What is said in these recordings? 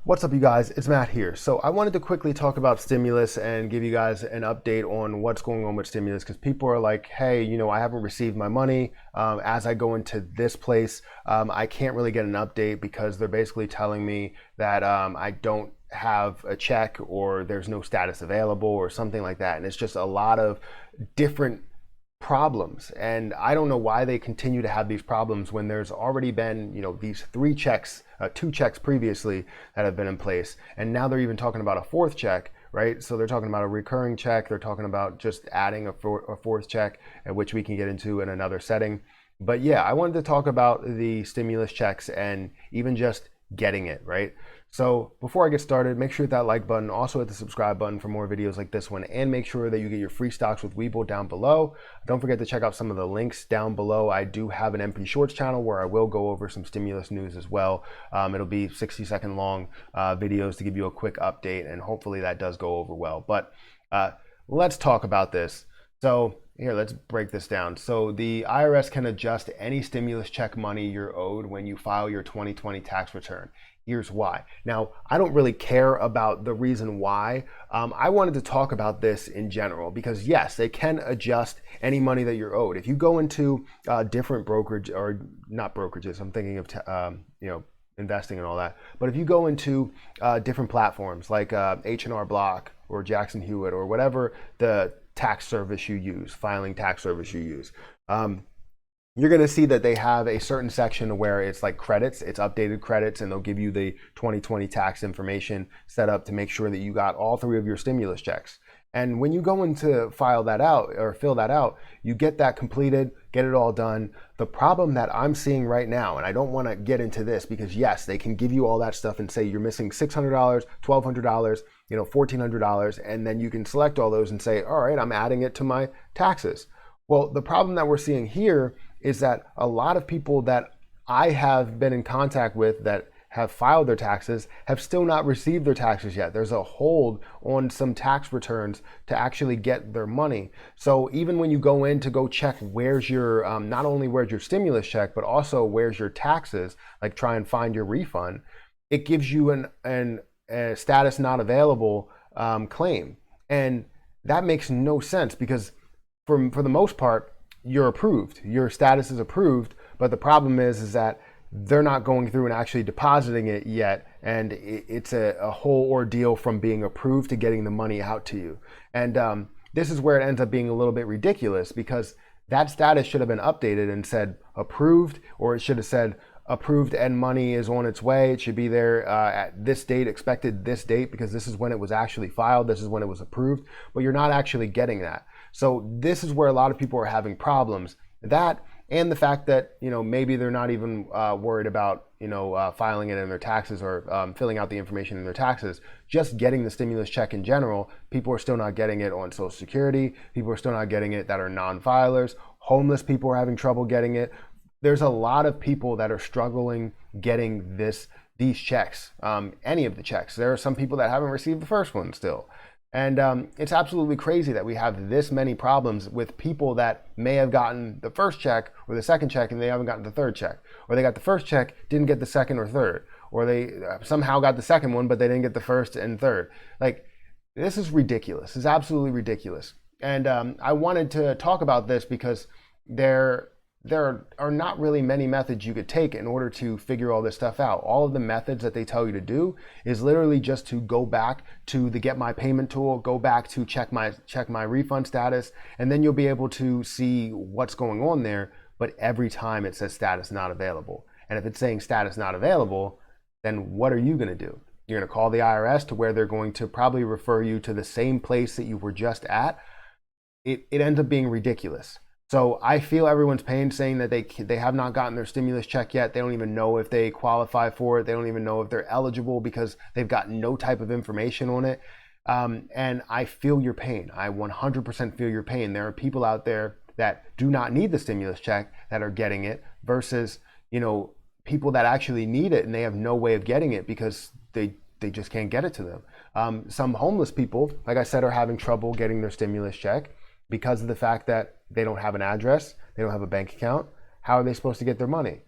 What's up, you guys? It's Matt here. So I wanted to quickly talk about stimulus and give you guys an update on what's going on with stimulus, because people are like, hey, I haven't received my money. As I go into this place, I can't really get an update because they're basically telling me that I don't have a check or there's no status available or something like that. And it's just a lot of different problems, and I don't know why they continue to have these problems when there's already been these three checks, two checks previously that have been in place, and now they're even talking about a fourth check, right? So they're talking about a recurring check, they're talking about just adding a fourth check, which we can get into in another setting. But yeah, I wanted to talk about the stimulus checks and even just getting it, right? So before I get started, make sure to hit that like button, also hit the subscribe button for more videos like this one, and make sure that you get your free stocks with Webull down below. Don't forget to check out some of the links down below. I do have an MP Shorts channel where I will go over some stimulus news as well. It'll be 60-second long videos to give you a quick update, and hopefully that does go over well. But let's talk about this. So here, let's break this down. So the IRS can adjust any stimulus check money you're owed when you file your 2020 tax return. Here's why. Now, I don't really care about the reason why. I wanted to talk about this in general because yes, they can adjust any money that you're owed. If you go into different brokerage, or not brokerages, I'm thinking of investing and all that. But if you go into different platforms like H&R Block or Jackson Hewitt or whatever the tax service you use, filing tax service you use, you're going to see that they have a certain section where it's like credits, it's updated credits, and they'll give you the 2020 tax information set up to make sure that you got all three of your stimulus checks. And when you go in to file that out or fill that out, you get that completed, get it all done. The problem that I'm seeing right now, and I don't want to get into this because yes, they can give you all that stuff and say you're missing $600, $1,200, $1,400, and then you can select all those and say, all right, I'm adding it to my taxes. Well, the problem that we're seeing here is that a lot of people that I have been in contact with that have filed their taxes have still not received their taxes yet. There's a hold on some tax returns to actually get their money. So even when you go in to go check where's your, not only where's your stimulus check, but also where's your taxes, like try and find your refund, it gives you a status not available claim. And that makes no sense because for the most part, you're approved, your status is approved, but the problem is that they're not going through and actually depositing it yet, and it's a whole ordeal from being approved to getting the money out to you. And this is where it ends up being a little bit ridiculous because that status should have been updated and said approved, or it should have said approved and money is on its way. It should be there at this date, expected this date, because this is when it was actually filed, this is when it was approved, but you're not actually getting that. So this is where a lot of people are having problems. That and the fact that maybe they're not even worried about filing it in their taxes or filling out the information in their taxes. Just getting the stimulus check in general, people are still not getting it on Social Security. People are still not getting it that are non-filers. Homeless people are having trouble getting it. There's a lot of people that are struggling getting these checks, any of the checks. There are some people that haven't received the first one still. And it's absolutely crazy that we have this many problems with people that may have gotten the first check or the second check and they haven't gotten the third check. Or they got the first check, didn't get the second or third. Or they somehow got the second one, but they didn't get the first and third. Like, this is ridiculous. It's absolutely ridiculous. And I wanted to talk about this because there are not really many methods you could take in order to figure all this stuff out. All of the methods that they tell you to do is literally just to go back to the Get My Payment tool, go back to check my refund status, and then you'll be able to see what's going on there. But every time it says status not available. And if it's saying status not available, then what are you gonna do? You're gonna call the IRS to where they're going to probably refer you to the same place that you were just at. It ends up being ridiculous. So I feel everyone's pain saying that they have not gotten their stimulus check yet. They don't even know if they qualify for it. They don't even know if they're eligible because they've got no type of information on it. And I feel your pain. I 100% feel your pain. There are people out there that do not need the stimulus check that are getting it versus, people that actually need it and they have no way of getting it because they just can't get it to them. Some homeless people, like I said, are having trouble getting their stimulus check because of the fact that they don't have an address, they don't have a bank account. How are they supposed to get their money?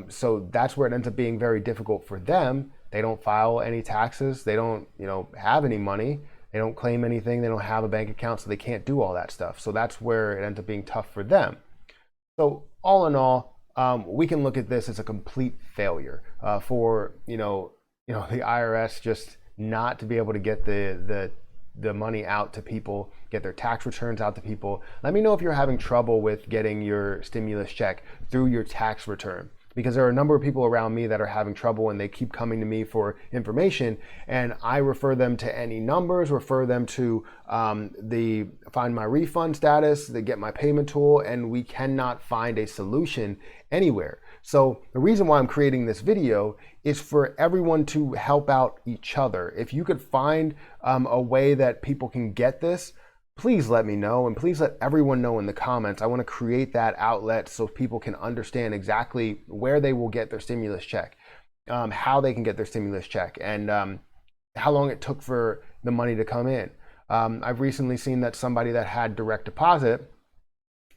So that's where it ends up being very difficult for them they don't file any taxes, they don't, have any money, they don't claim anything, they don't have a bank account, so they can't do all that stuff. So that's where it ends up being tough for them. So all in all, we can look at this as a complete failure for the IRS just not to be able to get the money out to people, get their tax returns out to people. Let me know if you're having trouble with getting your stimulus check through your tax return, because there are a number of people around me that are having trouble and they keep coming to me for information, and I refer them to any numbers, refer them to the find my refund status, the get my payment tool, and we cannot find a solution anywhere. So the reason why I'm creating this video is for everyone to help out each other. If you could find a way that people can get this, please let me know, and please let everyone know in the comments. I want to create that outlet so people can understand exactly where they will get their stimulus check, how they can get their stimulus check, and how long it took for the money to come in. I've recently seen that somebody that had direct deposit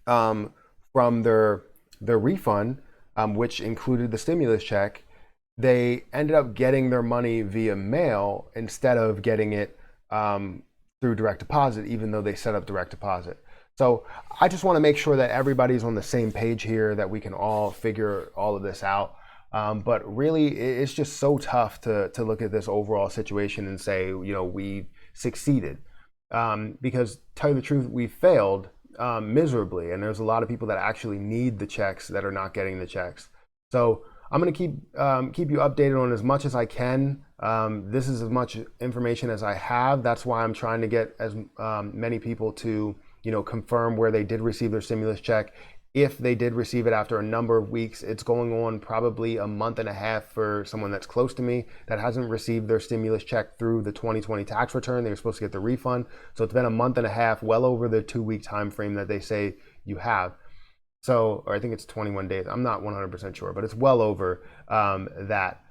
from their refund, which included the stimulus check, they ended up getting their money via mail instead of getting it through direct deposit, even though they set up direct deposit. So I just want to make sure that everybody's on the same page here, that we can all figure all of this out. But really, it's just so tough to look at this overall situation and say, we succeeded. Because to tell you the truth, we failed miserably, and there's a lot of people that actually need the checks that are not getting the checks. So I'm going to keep you updated on as much as I can. This is as much information as I have. That's why I'm trying to get as many people to confirm where they did receive their stimulus check. If they did receive it after a number of weeks, it's going on probably a month and a half for someone that's close to me that hasn't received their stimulus check through the 2020 tax return. They were supposed to get the refund. So it's been a month and a half, well over the 2-week time frame that they say you have. So, or I think it's 21 days. I'm not 100% sure, but it's well over that.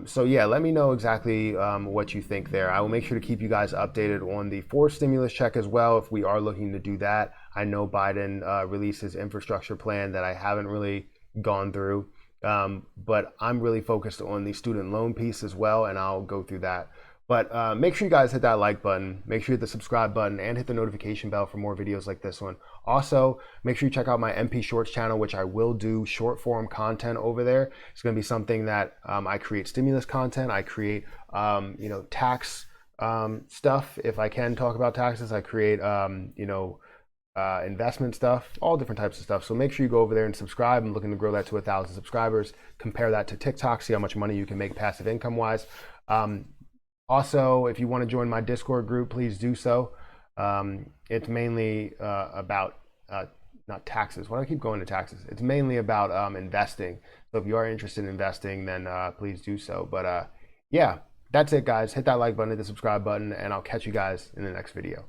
So yeah, let me know exactly what you think there. I will make sure to keep you guys updated on the forced stimulus check as well, if we are looking to do that. I know Biden released his infrastructure plan that I haven't really gone through, but I'm really focused on the student loan piece as well, and I'll go through that. But make sure you guys hit that like button, make sure you hit the subscribe button, and hit the notification bell for more videos like this one. Also, make sure you check out my MP Shorts channel, which I will do short form content over there. It's going to be something that I create stimulus content, I create tax stuff. If I can talk about taxes, I create investment stuff, all different types of stuff. So make sure you go over there and subscribe. I'm looking to grow that to 1,000 subscribers. Compare that to TikTok, see how much money you can make passive income wise. Also, if you want to join my Discord group, please do so. It's mainly about not taxes. Why do I keep going to taxes? It's mainly about investing. So if you are interested in investing, then please do so. But yeah, that's it, guys. Hit that like button, hit the subscribe button, and I'll catch you guys in the next video.